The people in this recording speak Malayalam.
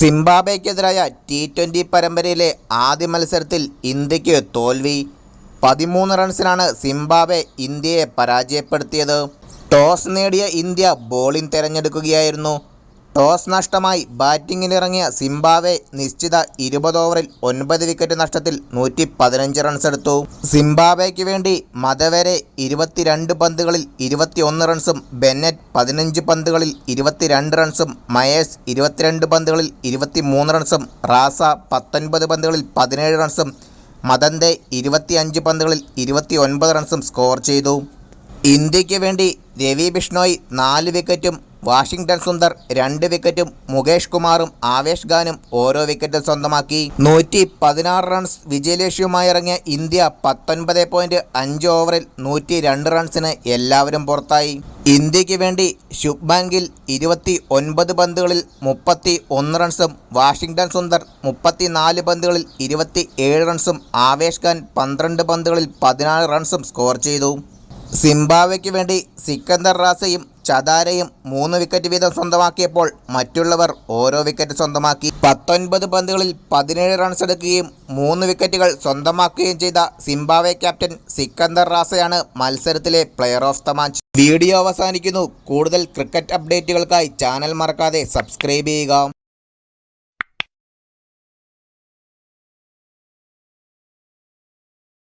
സിംബാബ്വേക്കെതിരായ T20 പരമ്പരയിലെ ആദ്യ മത്സരത്തിൽ ഇന്ത്യക്ക് തോൽവി. 13 റൺസിനാണ് സിംബാബ്വെ ഇന്ത്യയെ പരാജയപ്പെടുത്തിയത്. ടോസ് നേടിയ ഇന്ത്യ ബോളിംഗ് തിരഞ്ഞെടുക്കുകയായിരുന്നു. ടോസ് നഷ്ടമായി ബാറ്റിങ്ങിനിറങ്ങിയ സിംബാബ്വെ നിശ്ചിത 20 ഓവറിൽ 9 വിക്കറ്റ് നഷ്ടത്തിൽ 115 റൺസെടുത്തു. സിംബാബ്വേക്ക് വേണ്ടി മദവരെ 22 പന്തുകളിൽ 21 റൺസും ബെന്നറ്റ് 15 പന്തുകളിൽ 22 റൺസും മയേഴ്സ് 22 പന്തുകളിൽ 23 റൺസും റാസ 19 പന്തുകളിൽ 17 റൺസും മദന്തെ 25 പന്തുകളിൽ 29 റൺസും സ്കോർ ചെയ്തു. ഇന്ത്യക്ക് വേണ്ടി രവി ബിഷ്ണോയ് 4 വിക്കറ്റും വാഷിംഗ്ടൺ സുന്ദർ 2 വിക്കറ്റും മുകേഷ് കുമാറും ആവേശ് ഖാനും ഓരോ വിക്കറ്റും സ്വന്തമാക്കി. 116 റൺസ് വിജയലക്ഷ്യവുമായി ഇറങ്ങിയ ഇന്ത്യ 19.5 ഓവറിൽ 102 റൺസിന് എല്ലാവരും പുറത്തായി. ഇന്ത്യക്ക് വേണ്ടി ശുഭ്മാൻ ഗിൽ 29 പന്തുകളിൽ 31 റൺസും വാഷിംഗ്ടൺ സുന്ദർ 34 പന്തുകളിൽ 27 റൺസും ആവേശ് ഖാൻ 12 പന്തുകളിൽ 14 റൺസും സ്കോർ ചെയ്തു. സിംബാബ്വേക്ക് വേണ്ടി സിക്കന്ദർ റാസയും ചദാരയും 3 വിക്കറ്റ് വീതം സ്വന്തമാക്കിയപ്പോൾ മറ്റുള്ളവർ ഓരോ വിക്കറ്റ് സ്വന്തമാക്കി. 19 പന്തുകളിൽ 17 റൺസ് എടുക്കുകയും 3 വിക്കറ്റുകൾ സ്വന്തമാക്കുകയും ചെയ്ത സിംബാബ്വെ ക്യാപ്റ്റൻ സിക്കന്ദർ റാസയാണ് മത്സരത്തിലെ player of the match. Video അവസാനിക്കുന്നു. കൂടുതൽ ക്രിക്കറ്റ് അപ്ഡേറ്റുകൾക്കായി ചാനൽ മറക്കാതെ സബ്സ്ക്രൈബ് ചെയ്യുക.